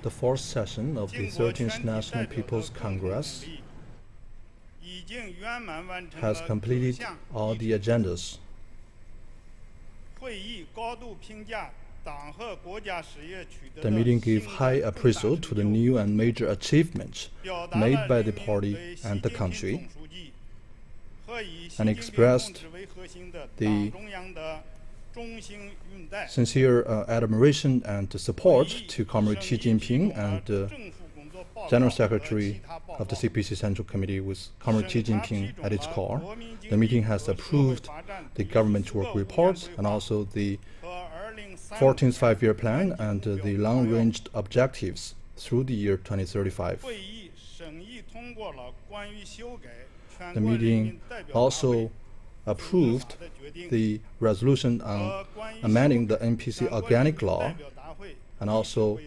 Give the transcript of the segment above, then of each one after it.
The fourth session of the 13th National People's Congress has completed all the agendas. The meeting gave high appraisal to the new and major achievements made by the party and the country, and expressed the sincere admiration and support to Comrade Xi Jinping and General Secretary of the CPC Central Committee with Comrade Xi Jinping at its core. The meeting has approved the government work report and also the 14th five-year plan and the long-range objectives through the year 2035. The meeting also approved the resolution on amending the NPC organic law and also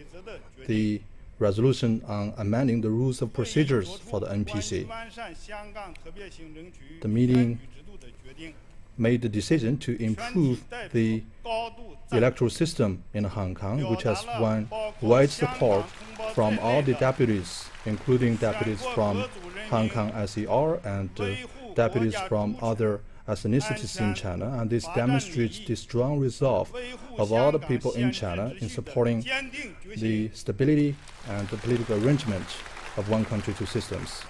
the resolution on amending the rules of procedures for the NPC. The meeting made the decision to improve the electoral system in Hong Kong, which has won wide support from all the deputies, including deputies from Hong Kong SER and deputies from other ethnicities in China, and this demonstrates the strong resolve of all the people in China in supporting the stability and the political arrangement of one country, two systems.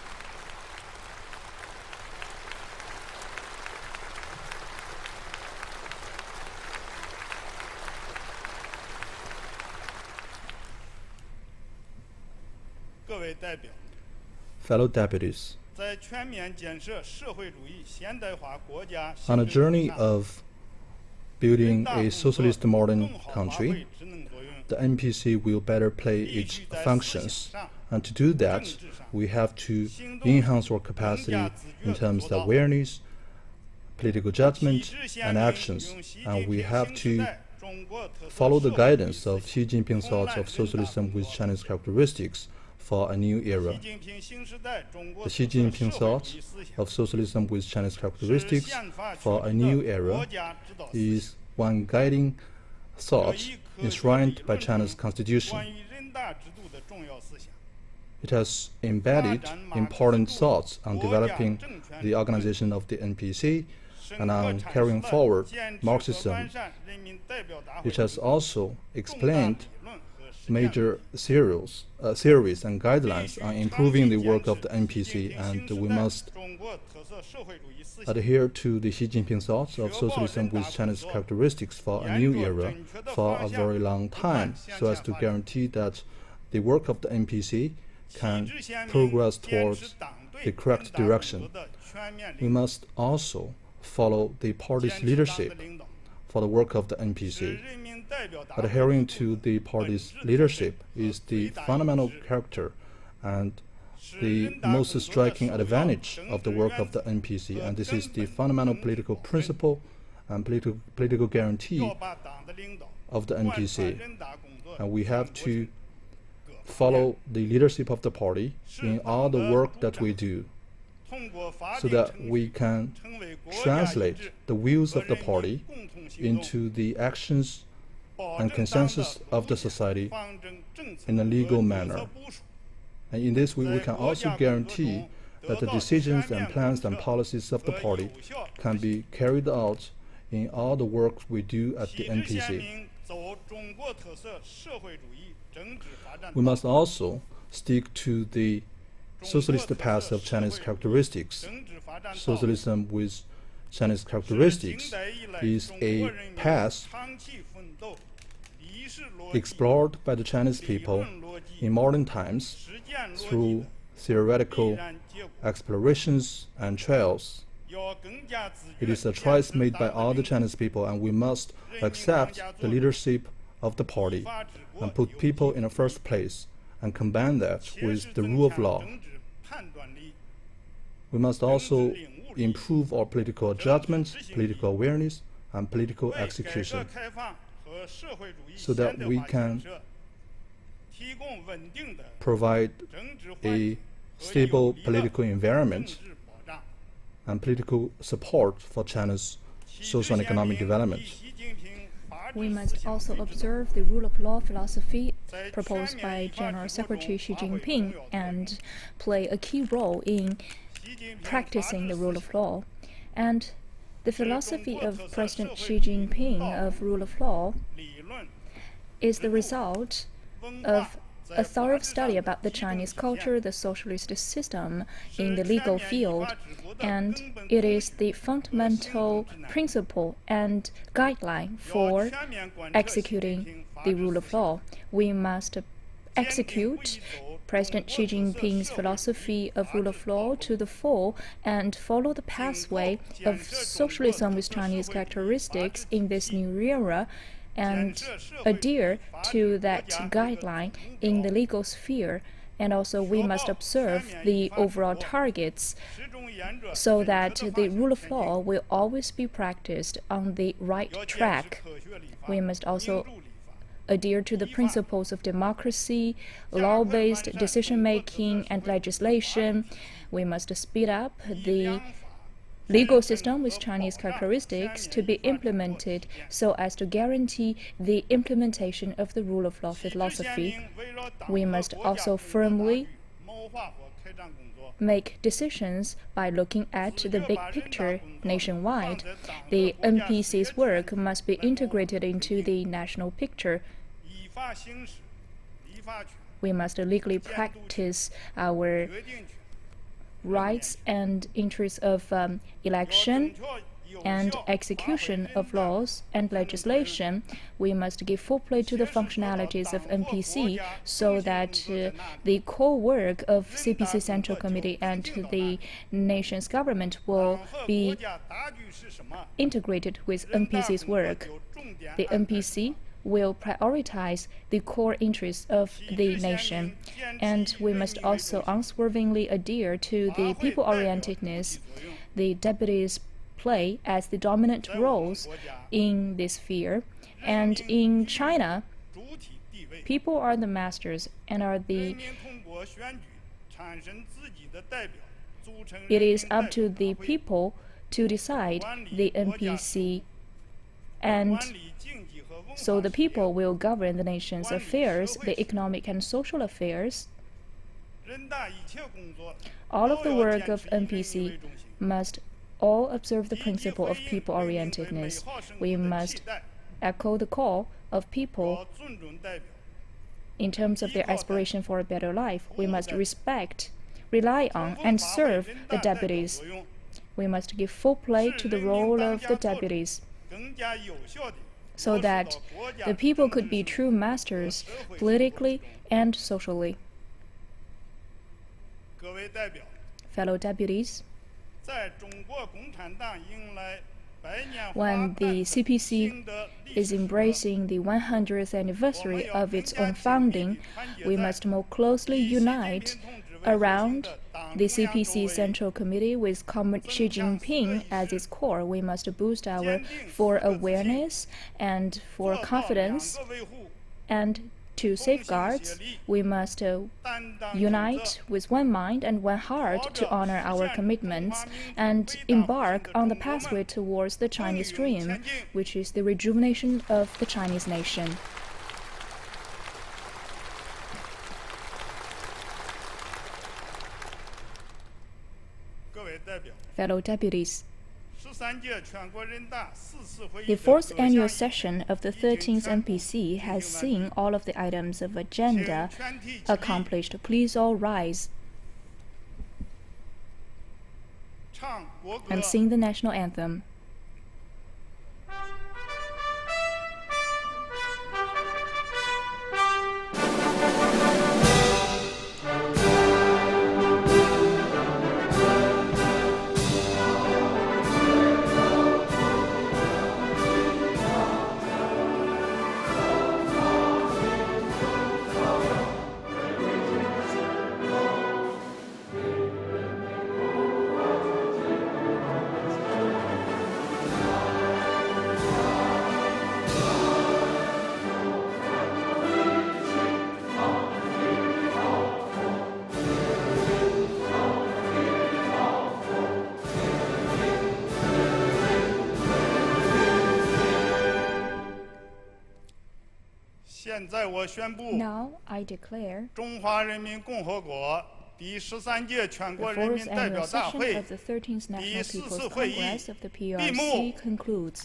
Fellow deputies, on a journey of building a socialist modern country, the NPC will better play its functions. And to do that, we have to enhance our capacity in terms of awareness, political judgment, and actions. And we have to follow the guidance of Xi Jinping's thoughts of socialism with Chinese characteristics for a new era. The Xi Jinping thought of socialism with Chinese characteristics for a new era is one guiding thought enshrined by China's constitution. It has embedded important thoughts on developing the organization of the NPC and on carrying forward Marxism. It has also explained major theories and guidelines on improving the work of the NPC, and we must adhere to the Xi Jinping thoughts of socialism with Chinese characteristics for a new era for a very long time, so as to guarantee that the work of the NPC can progress towards the correct direction. We must also follow the party's leadership for the work of the NPC. Adhering to the party's leadership is the fundamental character and the most striking advantage of the work of the NPC, and this is the fundamental political principle and political guarantee of the NPC. And we have to follow the leadership of the party in all the work that we do, so that we can translate the views of the party into the actions and consensus of the society in a legal manner. And in this way, we can also guarantee that the decisions and plans and policies of the party can be carried out in all the work we do at the NPC. We must also stick to the socialist path of Chinese characteristics. Socialism with Chinese characteristics is a path explored by the Chinese people in modern times through theoretical explorations and trials. It is a choice made by all the Chinese people, and we must accept the leadership of the party and put people in the first place and combine that with the rule of law. We must also improve our political judgment, political awareness, and political execution, so that we can provide a stable political environment and political support for China's social and economic development. We must also observe the rule of law philosophy proposed by General Secretary Xi Jinping and play a key role in practicing the rule of law. And the philosophy of President Xi Jinping of rule of law is the result of a thorough study about the Chinese culture, the socialist system in the legal field, and it is the fundamental principle and guideline for executing the rule of law. We must execute President Xi Jinping's philosophy of rule of law to the full and follow the pathway of socialism with Chinese characteristics in this new era, and adhere to that guideline in the legal sphere. And also we must observe the overall targets so that the rule of law will always be practiced on the right track. We must also adhere to the principles of democracy, law-based decision-making and legislation. We must speed up the legal system with Chinese characteristics to be implemented so as to guarantee the implementation of the rule of law philosophy. We must also firmly make decisions by looking at the big picture nationwide. The NPC's work must be integrated into the national picture. We must legally practice our rights and interests of election and execution of laws and legislation. We must give full play to the functionalities of NPC so that the core work of CPC Central Committee and the nation's government will be integrated with NPC's work. The NPC will prioritize the core interests of the nation. And we must also unswervingly adhere to the people-orientedness the deputies play as the dominant roles in this sphere. And in China, people are the masters and are the it is up to the people to decide the NPC, and so the people will govern the nation's affairs, the economic and social affairs. All of the work of NPC must all observe the principle of people-orientedness. We must echo the call of people in terms of their aspiration for a better life. We must respect, rely on, and serve the deputies. We must give full play to the role of the deputies so that the people could be true masters politically and socially. Fellow deputies, when the CPC is embracing the 100th anniversary of its own founding, we must more closely unite around the CPC Central Committee with Comrade Xi Jinping as its core. We must boost our for awareness and for confidence, and to safeguards, we must unite with one mind and one heart to honor our commitments and embark on the pathway towards the Chinese dream, which is the rejuvenation of the Chinese nation. Fellow deputies, the fourth annual session of the 13th NPC has seen all of the items of agenda accomplished. Please all rise and sing the national anthem. 现在我宣布， Now I declare 中华人民共和国第13届全 the 国人 fourth 民代 annual 表大 session 会 of the 13th 第 National 14 People's 次会议 Congress of the 闭幕。 PRC concludes.